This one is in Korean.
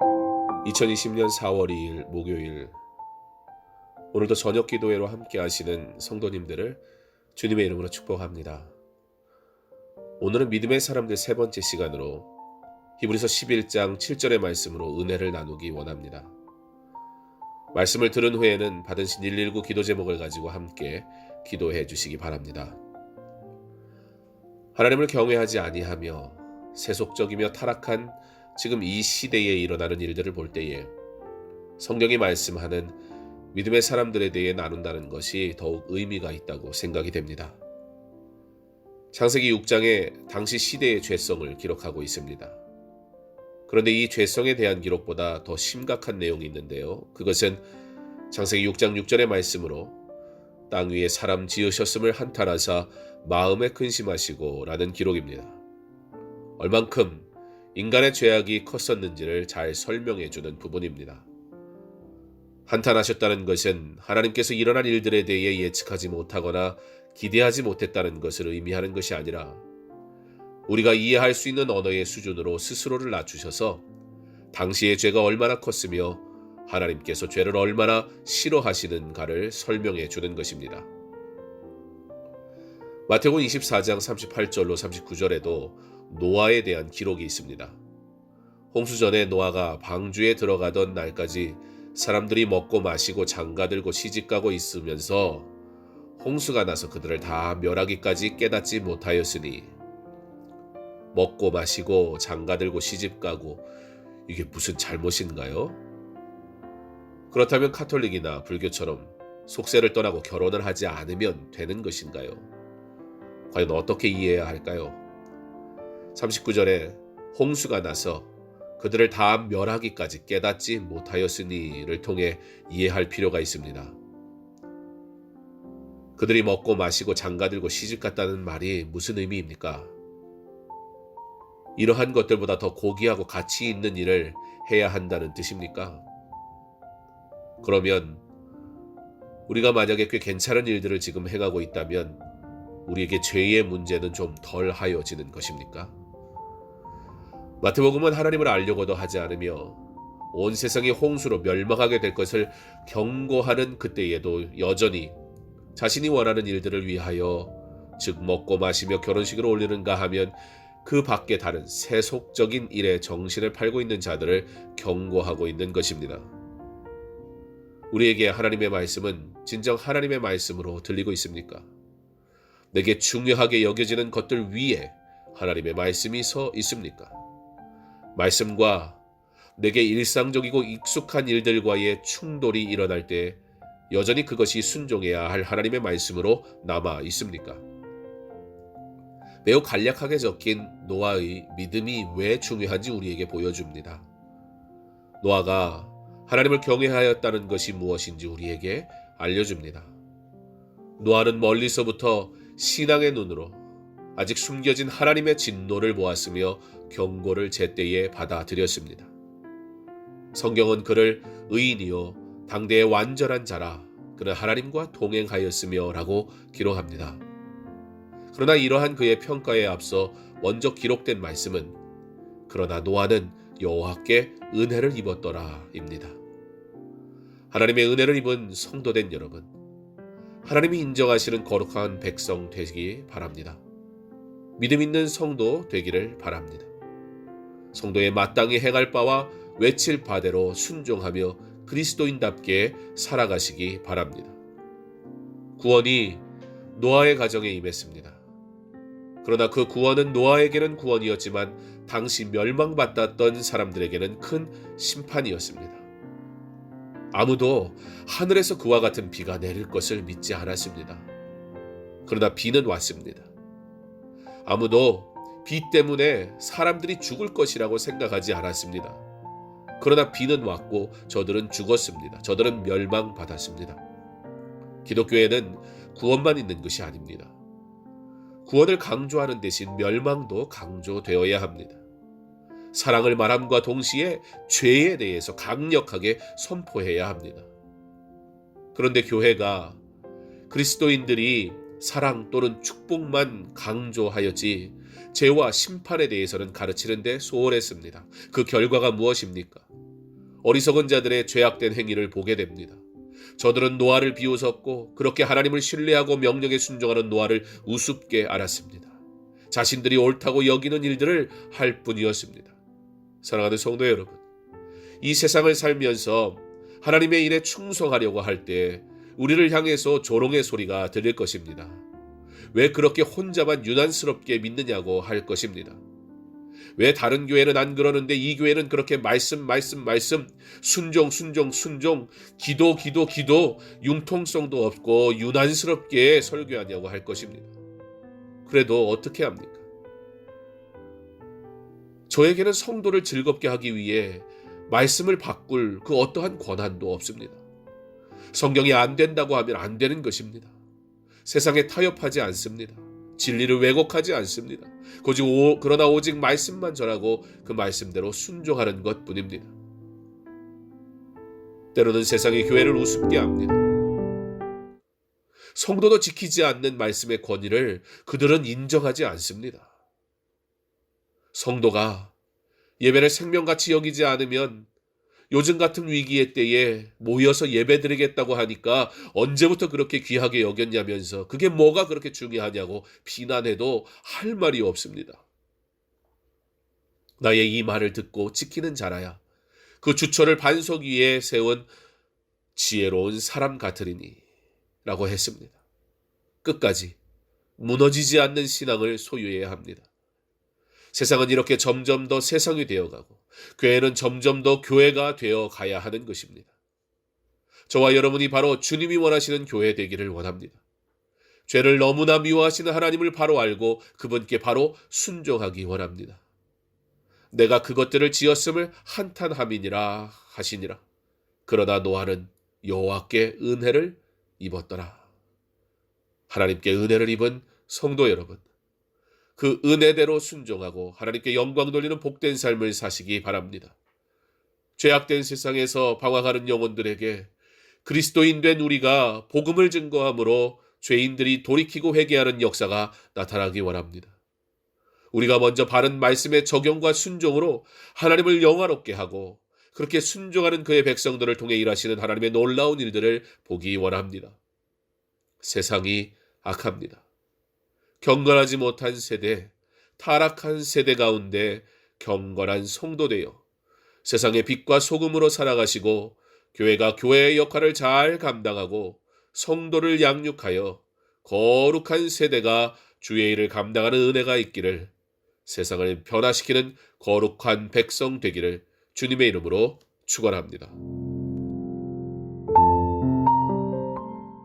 2020년 4월 2일 목요일, 오늘도 저녁 기도회로 함께 하시는 성도님들을 주님의 이름으로 축복합니다. 오늘은 믿음의 사람들 세 번째 시간으로 히브리서 11장 7절의 말씀으로 은혜를 나누기 원합니다. 말씀을 들은 후에는 받으신 119 기도 제목을 가지고 함께 기도해 주시기 바랍니다. 하나님을 경외하지 아니하며 세속적이며 타락한 지금 이 시대에 일어나는 일들을 볼 때에 성경이 말씀하는 믿음의 사람들에 대해 나눈다는 것이 더욱 의미가 있다고 생각이 됩니다. 창세기 6장에 당시 시대의 죄성을 기록하고 있습니다. 그런데 이 죄성에 대한 기록보다 더 심각한 내용이 있는데요. 그것은 창세기 6장 6절의 말씀으로 땅 위에 사람 지으셨음을 한탄하사 마음에 근심하시고 라는 기록입니다. 얼만큼 인간의 죄악이 컸었는지를 잘 설명해 주는 부분입니다. 한탄하셨다는 것은 하나님께서 일어날 일들에 대해 예측하지 못하거나 기대하지 못했다는 것을 의미하는 것이 아니라 우리가 이해할 수 있는 언어의 수준으로 스스로를 낮추셔서 당시의 죄가 얼마나 컸으며 하나님께서 죄를 얼마나 싫어하시는가를 설명해 주는 것입니다. 마태복음 24장 38절로 39절에도 노아에 대한 기록이 있습니다. 홍수 전에 노아가 방주에 들어가던 날까지 사람들이 먹고 마시고 장가들고 시집가고 있으면서 홍수가 나서 그들을 다 멸하기까지 깨닫지 못하였으니, 먹고 마시고 장가들고 시집가고, 이게 무슨 잘못인가요? 그렇다면 카톨릭이나 불교처럼 속세를 떠나고 결혼을 하지 않으면 되는 것인가요? 과연 어떻게 이해해야 할까요? 39절에 홍수가 나서 그들을 다 멸하기까지 깨닫지 못하였으니를 통해 이해할 필요가 있습니다. 그들이 먹고 마시고 장가들고 시집갔다는 말이 무슨 의미입니까? 이러한 것들보다 더 고귀하고 가치 있는 일을 해야 한다는 뜻입니까? 그러면 우리가 만약에 꽤 괜찮은 일들을 지금 행하고 있다면 우리에게 죄의 문제는 좀 덜 하여지는 것입니까? 마태복음은 하나님을 알려고도 하지 않으며 온 세상이 홍수로 멸망하게 될 것을 경고하는 그때에도 여전히 자신이 원하는 일들을 위하여, 즉 먹고 마시며 결혼식을 올리는가 하면 그 밖에 다른 세속적인 일에 정신을 팔고 있는 자들을 경고하고 있는 것입니다. 우리에게 하나님의 말씀은 진정 하나님의 말씀으로 들리고 있습니까? 내게 중요하게 여겨지는 것들 위에 하나님의 말씀이 서 있습니까? 말씀과 내게 일상적이고 익숙한 일들과의 충돌이 일어날 때 여전히 그것이 순종해야 할 하나님의 말씀으로 남아 있습니까? 매우 간략하게 적힌 노아의 믿음이 왜 중요한지 우리에게 보여줍니다. 노아가 하나님을 경외하였다는 것이 무엇인지 우리에게 알려줍니다. 노아는 멀리서부터 신앙의 눈으로 아직 숨겨진 하나님의 진노를 보았으며 경고를 제때에 받아들였습니다. 성경은 그를 의인이요 당대의 완전한 자라, 그는 하나님과 동행하였으며 라고 기록합니다. 그러나 이러한 그의 평가에 앞서 먼저 기록된 말씀은 그러나 노아는 여호와께 은혜를 입었더라 입니다. 하나님의 은혜를 입은 성도된 여러분, 하나님이 인정하시는 거룩한 백성 되시기 바랍니다. 믿음 있는 성도 되기를 바랍니다. 성도의 마땅히 행할 바와 외칠 바대로 순종하며 그리스도인답게 살아가시기 바랍니다. 구원이 노아의 가정에 임했습니다. 그러나 그 구원은 노아에게는 구원이었지만 당시 멸망받았던 사람들에게는 큰 심판이었습니다. 아무도 하늘에서 그와 같은 비가 내릴 것을 믿지 않았습니다. 그러나 비는 왔습니다. 아무도 비 때문에 사람들이 죽을 것이라고 생각하지 않았습니다. 그러나 비는 왔고 저들은 죽었습니다. 저들은 멸망받았습니다. 기독교에는 구원만 있는 것이 아닙니다. 구원을 강조하는 대신 멸망도 강조되어야 합니다. 사랑을 말함과 동시에 죄에 대해서 강력하게 선포해야 합니다. 그런데 교회가 그리스도인들이 사랑 또는 축복만 강조하였지 죄와 심판에 대해서는 가르치는데 소홀했습니다. 그 결과가 무엇입니까? 어리석은 자들의 죄악된 행위를 보게 됩니다. 저들은 노아를 비웃었고 그렇게 하나님을 신뢰하고 명령에 순종하는 노아를 우습게 알았습니다. 자신들이 옳다고 여기는 일들을 할 뿐이었습니다. 사랑하는 성도 여러분, 이 세상을 살면서 하나님의 일에 충성하려고 할 때 우리를 향해서 조롱의 소리가 들릴 것입니다. 왜 그렇게 혼자만 유난스럽게 믿느냐고 할 것입니다. 왜 다른 교회는 안 그러는데 이 교회는 그렇게 말씀 순종 기도 융통성도 없고 유난스럽게 설교하냐고 할 것입니다. 그래도 어떻게 합니까? 저에게는 성도를 즐겁게 하기 위해 말씀을 바꿀 그 어떠한 권한도 없습니다. 성경이 안 된다고 하면 안 되는 것입니다. 세상에 타협하지 않습니다. 진리를 왜곡하지 않습니다. 그러나 오직 말씀만 전하고 그 말씀대로 순종하는 것뿐입니다. 때로는 세상이 교회를 우습게 합니다. 성도도 지키지 않는 말씀의 권위를 그들은 인정하지 않습니다. 성도가 예배를 생명같이 여기지 않으면 요즘 같은 위기의 때에 모여서 예배드리겠다고 하니까 언제부터 그렇게 귀하게 여겼냐면서 그게 뭐가 그렇게 중요하냐고 비난해도 할 말이 없습니다. 나의 이 말을 듣고 지키는 자라야 그 주처를 반석 위에 세운 지혜로운 사람 같으리니 라고 했습니다. 끝까지 무너지지 않는 신앙을 소유해야 합니다. 세상은 이렇게 점점 더 세상이 되어가고 교회는 점점 더 교회가 되어 가야 하는 것입니다. 저와 여러분이 바로 주님이 원하시는 교회 되기를 원합니다. 죄를 너무나 미워하시는 하나님을 바로 알고 그분께 바로 순종하기 원합니다. 내가 그것들을 지었음을 한탄함이니라 하시니라. 그러나 노아는 여호와께 은혜를 입었더라. 하나님께 은혜를 입은 성도 여러분, 그 은혜대로 순종하고 하나님께 영광 돌리는 복된 삶을 사시기 바랍니다. 죄악된 세상에서 방황하는 영혼들에게 그리스도인 된 우리가 복음을 증거함으로 죄인들이 돌이키고 회개하는 역사가 나타나기 원합니다. 우리가 먼저 바른 말씀의 적용과 순종으로 하나님을 영화롭게 하고 그렇게 순종하는 그의 백성들을 통해 일하시는 하나님의 놀라운 일들을 보기 원합니다. 세상이 악합니다. 경건하지 못한 세대, 타락한 세대 가운데 경건한 성도 되어 세상의 빛과 소금으로 살아가시고 교회가 교회의 역할을 잘 감당하고 성도를 양육하여 거룩한 세대가 주의 일을 감당하는 은혜가 있기를, 세상을 변화시키는 거룩한 백성 되기를 주님의 이름으로 축원합니다.